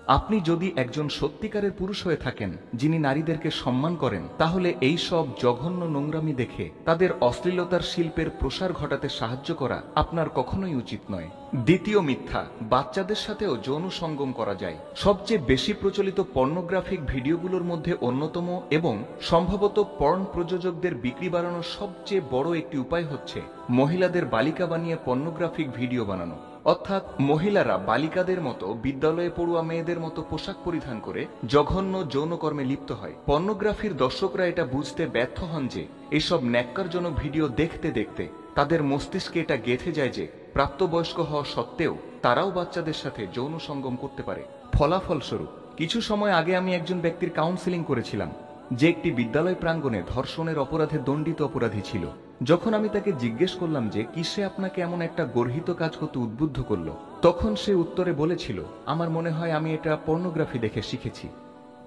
আপনি যদি একজন সত্যিকারের পুরুষ হয়ে থাকেন যিনি নারীদেরকে সম্মান করেন, তাহলে এই সব জঘন্য নোংরামি দেখে তাদের অশ্লীলতার শিল্পের প্রসার ঘটাতে সাহায্য করা আপনার কখনোই উচিত নয়। দ্বিতীয় মিথ্যা, বাচ্চাদের সাথেও যৌন সঙ্গম করা যায়। সবচেয়ে বেশি প্রচলিত পর্নোগ্রাফিক ভিডিওগুলোর মধ্যে অন্যতম এবং সম্ভবত পর্ন প্রযোজকদের বিক্রি বাড়ানোর সবচেয়ে বড় একটি উপায় হচ্ছে মহিলাদের বালিকা বানিয়ে পর্নোগ্রাফিক ভিডিও বানানো। অর্থাৎ মহিলারা বালিকাদের মতো বিদ্যালয়ে পড়ুয়া মেয়েদের মতো পোশাক পরিধান করে জঘন্য যৌনকর্মে লিপ্ত হয়। পর্নোগ্রাফির দর্শকরা এটা বুঝতে ব্যর্থ হন যে এসব ন্যাক্কারজনক ভিডিও দেখতে দেখতে তাদের মস্তিষ্কে এটা গেঁথে যায় যে প্রাপ্তবয়স্ক হওয়া সত্ত্বেও তারাও বাচ্চাদের সাথে যৌন সঙ্গম করতে পারে। ফলাফলস্বরূপ কিছু সময় আগে আমি একজন ব্যক্তির কাউন্সেলিং করেছিলাম যে একটি বিদ্যালয় প্রাঙ্গণে ধর্ষণের অপরাধে দণ্ডিত অপরাধী ছিল। যখন আমি তাকে জিজ্ঞেস করলাম যে কিসে আপনাকে এমন একটা গর্হিত কাজ করতে উদ্বুদ্ধ করলো, তখন সে উত্তরে বলেছিল, আমার মনে হয় আমি এটা পর্নোগ্রাফি দেখে শিখেছি।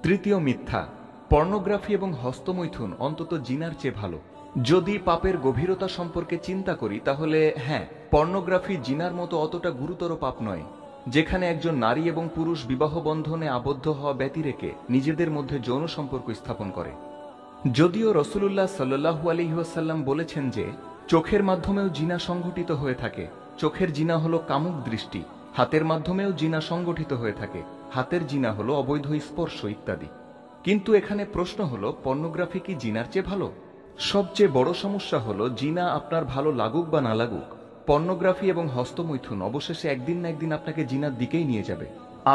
তৃতীয় মিথ্যা, পর্নোগ্রাফি এবং হস্তমৈথুন অন্তত জিনার চেয়ে ভালো। যদি পাপের গভীরতা সম্পর্কে চিন্তা করি তাহলে হ্যাঁ, পর্নোগ্রাফি জিনার মতো অতটা গুরুতর পাপ নয়, যেখানে একজন নারী এবং পুরুষ বিবাহ বন্ধনে আবদ্ধ হওয়া ব্যতিরেকে নিজেদের মধ্যে যৌন সম্পর্ক স্থাপন করে। যদিও রাসূলুল্লাহ সাল্লাল্লাহু আলাইহি ওয়াসাল্লাম বলেছেন যে চোখের মাধ্যমেও জিনা সংঘটিত হয়ে থাকে, চোখের জিনা হলো কামুক দৃষ্টি। হাতের মাধ্যমেও জিনা সংগঠিত হয়ে থাকে, হাতের জিনা হলো অবৈধ স্পর্শ ইত্যাদি। কিন্তু এখানে প্রশ্ন হলো পর্নোগ্রাফি কি জিনার চেয়ে ভালো? সবচেয়ে বড় সমস্যা হলো জিনা আপনার ভালো লাগুক বা না লাগুক, পর্নোগ্রাফি এবং হস্তমৈথুন অবশেষে একদিন না একদিন আপনাকে জিনার দিকেই নিয়ে যাবে।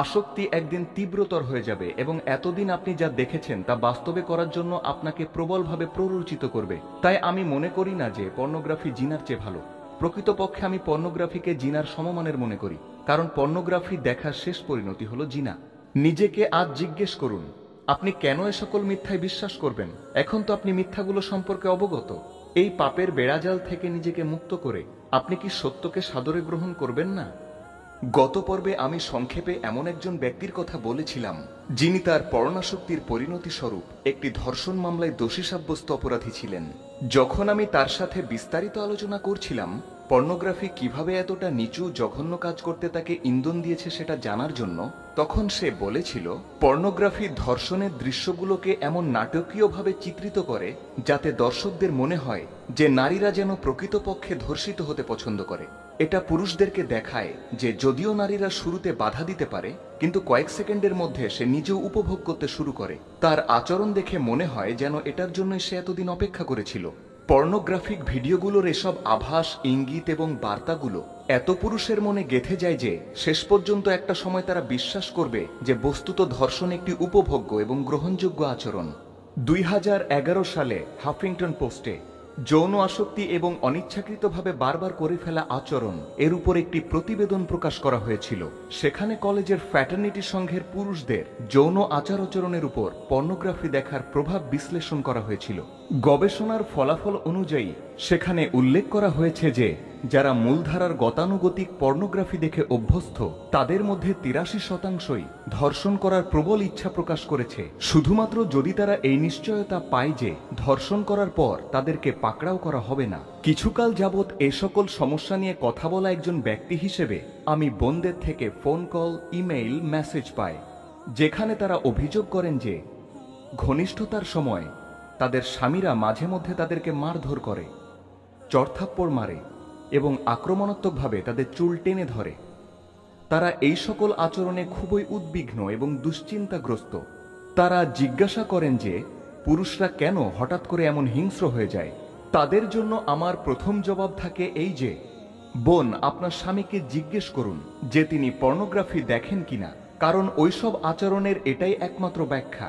আসক্তি একদিন তীব্রতর হয়ে যাবে এবং এতদিন আপনি যা দেখেছেন তা বাস্তবে করার জন্য আপনাকে প্রবলভাবে প্ররোচিত করবে। তাই আমি মনে করি না যে পর্নোগ্রাফি জিনার চেয়ে ভালো। প্রকৃতপক্ষে আমি পর্নোগ্রাফিকে জিনার সমমানের মনে করি, কারণ পর্নোগ্রাফি দেখার শেষ পরিণতি হলো জিনা। নিজেকে আজ জিজ্ঞেস করুন, আপনি কেন এ সকল মিথ্যায় বিশ্বাস করবেন? এখন তো আপনি মিথ্যাগুলো সম্পর্কে অবগত। এই পাপের বেড়াজাল থেকে নিজেকে মুক্ত করে আপনি কি সত্যকে সাদরে গ্রহণ করবেন না? গত পর্বে আমি সংক্ষেপে এমন একজন ব্যক্তির কথা বলেছিলাম যিনি তার পর্ণাসক্তির পরিণতি স্বরূপ একটি ধর্ষণ মামলায় দোষী সাব্যস্ত অপরাধী ছিলেন। যখন আমি তার সাথে বিস্তারিত আলোচনা করছিলাম পর্নোগ্রাফি কিভাবে এতটা নিচু জঘন্য কাজ করতে তাকে ইন্ধন দিয়েছে সেটা জানার জন্য, তখন সে বলেছিল পর্নোগ্রাফি ধর্ষণের দৃশ্যগুলোকে এমন নাটকীয়ভাবে চিত্রিত করে যাতে দর্শকদের মনে হয় যে নারীরা যেন প্রকৃতপক্ষে ধর্ষিত হতে পছন্দ করে। এটা পুরুষদেরকে দেখায় যে যদিও নারীরা শুরুতে বাধা দিতে পারে, কিন্তু কয়েক সেকেন্ডের মধ্যে সে নিজেও উপভোগ করতে শুরু করে। তার আচরণ দেখে মনে হয় যেন এটার জন্যই সে এতদিন অপেক্ষা করেছিল। পর্নোগ্রাফিক ভিডিওগুলোর এসব আভাস, ইঙ্গিত এবং বার্তাগুলো এত পুরুষের মনে গেঁথে যায় যে শেষ পর্যন্ত একটা সময় তারা বিশ্বাস করবে যে বস্তুত ধর্ষণ একটি উপভোগ্য এবং গ্রহণযোগ্য আচরণ। 2011 সালে হাফিংটন পোস্টে যৌন আসক্তি এবং অনিচ্ছাকৃতভাবে বারবার করে ফেলা আচরণ এর উপর একটি প্রতিবেদন প্রকাশ করা হয়েছিল। সেখানে কলেজের ফ্র্যাটার্নিটি সংঘের পুরুষদের যৌন আচার আচরণের উপর পর্নোগ্রাফি দেখার প্রভাব বিশ্লেষণ করা হয়েছিল। গবেষণার ফলাফল অনুযায়ী সেখানে উল্লেখ করা হয়েছে যে যারা মূলধারার গতানুগতিক পর্নোগ্রাফি দেখে অভ্যস্ত তাদের মধ্যে ৮৩%ই ধর্ষণ করার প্রবল ইচ্ছা প্রকাশ করেছে, শুধুমাত্র যদি তারা এই নিশ্চয়তা পায় যে ধর্ষণ করার পর তাদেরকে পাকড়াও করা হবে না। কিছুকাল যাবৎ এ সকল সমস্যা নিয়ে কথা বলা একজন ব্যক্তি হিসেবে আমি বোনদের থেকে ফোন কল, ইমেইল, মেসেজ পাই, যেখানে তারা অভিযোগ করেন যে ঘনিষ্ঠতার সময় তাদের স্বামীরা মাঝে মধ্যে তাদেরকে মারধর করে, চড়থাপ্পড় মারে এবং আক্রমণাত্মকভাবে তাদের চুল টেনে ধরে। তারা এই সকল আচরণে খুবই উদ্বিগ্ন এবং দুশ্চিন্তাগ্রস্ত। তারা জিজ্ঞাসা করেন যে পুরুষরা কেন হঠাৎ করে এমন হিংস্র হয়ে যায়। তাদের জন্য আমার প্রথম জবাব থাকে এই যে, বোন, আপনার স্বামীকে জিজ্ঞেস করুন যে তিনি পর্নোগ্রাফি দেখেন কিনা, কারণ ওইসব আচরণের এটাই একমাত্র ব্যাখ্যা।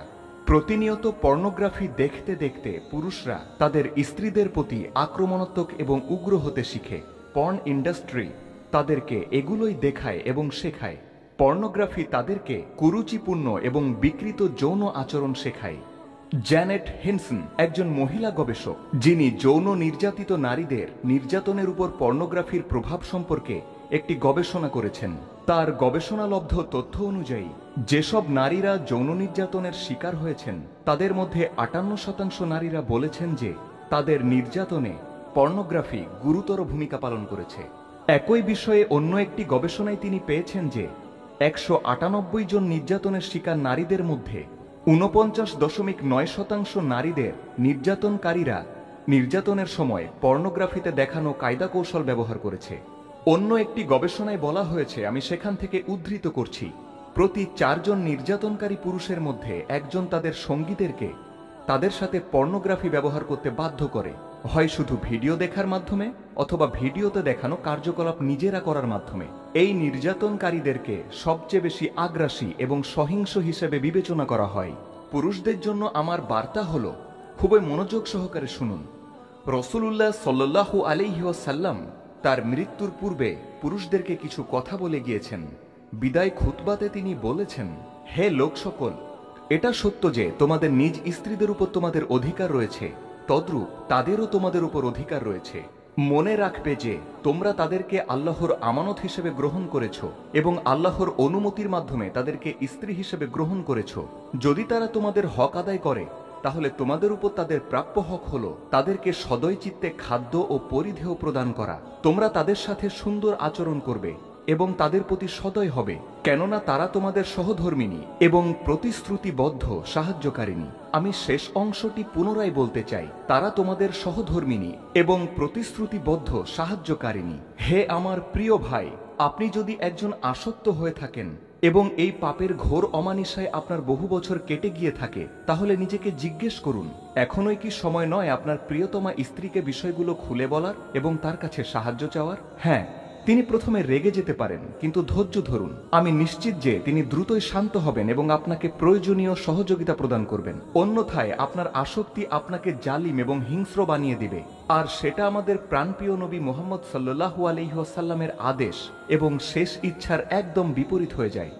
প্রতিনিয়ত পর্নোগ্রাফি দেখতে দেখতে পুরুষরা তাদের স্ত্রীদের প্রতি আক্রমণাত্মক এবং উগ্র হতে শিখে। পর্ন ইন্ডাস্ট্রি তাদেরকে এগুলোই দেখায় এবং শেখায়। পর্নোগ্রাফি তাদেরকে কুরুচিপূর্ণ এবং বিকৃত যৌন আচরণ শেখায়। জ্যানেট হেনসন একজন মহিলা গবেষক, যিনি যৌন নির্যাতিত নারীদের নির্যাতনের উপর পর্নোগ্রাফির প্রভাব সম্পর্কে একটি গবেষণা করেছেন। তার গবেষণালব্ধ তথ্য অনুযায়ী যেসব নারীরা যৌন নির্যাতনের শিকার হয়েছেন তাদের মধ্যে ৫৮% নারীরা বলেছেন যে তাদের নির্যাতনে পর্নোগ্রাফি গুরুতর ভূমিকা পালন করেছে। একই বিষয়ে অন্য একটি গবেষণায় তিনি পেয়েছেন যে ১৯৮ জন নির্যাতনের শিকার নারীদের মধ্যে ৪৯.৯% নারীদের নির্যাতনকারীরা নির্যাতনের সময় পর্নোগ্রাফিতে দেখানো কায়দা কৌশল ব্যবহার করেছে। অন্য একটি গবেষণায় বলা হয়েছে, আমি সেখান থেকে উদ্ধৃত করছি, প্রতি ৪ জন নির্যাতনকারী পুরুষের মধ্যে একজন তাদের সঙ্গীদেরকে তাদের সাথে পর্নোগ্রাফি ব্যবহার করতে বাধ্য করে, হয় শুধু ভিডিও দেখার মাধ্যমে অথবা ভিডিওতে দেখানো কার্যকলাপ নিজেরা করার মাধ্যমে। এই নির্যাতনকারীদেরকে সবচেয়ে বেশি আগ্রাসী এবং সহিংস হিসেবে বিবেচনা করা হয়। পুরুষদের জন্য আমার বার্তা হলো, খুবই মনোযোগ সহকারে শুনুন। রাসূলুল্লাহ সাল্লাল্লাহু আলাইহি ওয়াসাল্লাম তার মৃত্যুর পূর্বে পুরুষদেরকে কিছু কথা বলে গিয়েছেন। বিদায় খুতবাতে তিনি বলেছেন, হে লোক সকল, এটা সত্য যে তোমাদের নিজ স্ত্রীদের উপর তোমাদের অধিকার রয়েছে, তদ্রূপ তাদেরও তোমাদের উপর অধিকার রয়েছে। মনে রাখবে যে তোমরা তাদেরকে আল্লাহর আমানত হিসেবে গ্রহণ করেছ এবং আল্লাহর অনুমতির মাধ্যমে তাদেরকে স্ত্রী হিসেবে গ্রহণ করেছ। যদি তারা তোমাদের হক আদায় করে তাহলে তোমাদের উপর তাদের প্রাপ্য হক হলো তাদেরকে সদয় চিত্তে খাদ্য ও পরিধেয় প্রদান করা। তোমরা তাদের সাথে সুন্দর আচরণ করবে এবং তাদের প্রতি সদয় হবে, কেননা তারা তোমাদের সহধর্মিণী এবং প্রতিশ্রুতিবদ্ধ সাহায্যকারিণী। আমি শেষ অংশটি পুনরায় বলতে চাই, তারা তোমাদের সহধর্মিণী এবং প্রতিশ্রুতিবদ্ধ সাহায্যকারিণী। হে আমার প্রিয় ভাই, আপনি যদি একজন আসক্ত হয়ে থাকেন এবং এই পাপের ঘোর অমানিসায় আপনার বহু বছর কেটে গিয়ে থাকে, তাহলে নিজেকে জিজ্ঞেস করুন, এখনোই কি সময় নয় আপনার প্রিয়তমা স্ত্রীকে বিষয়গুলো খুলে বলার এবং তার কাছে সাহায্য চাওয়ার? হ্যাঁ, তিনি প্রথমে রেগে যেতে পারেন, কিন্তু ধৈর্য ধরুন। আমি নিশ্চিত যে তিনি দ্রুতই শান্ত হবেন এবং আপনাকে প্রয়োজনীয় সহযোগিতা প্রদান করবেন। অন্যথায় আপনার আসক্তি আপনাকে জালিম এবং হিংস্র বানিয়ে দিবে, আর সেটা আমাদের প্রাণপ্রিয় নবী মুহাম্মদ সাল্লাল্লাহু আলাইহি ওয়াসাল্লামের আদেশ এবং শেষ ইচ্ছার একদম বিপরীত হয়ে যায়।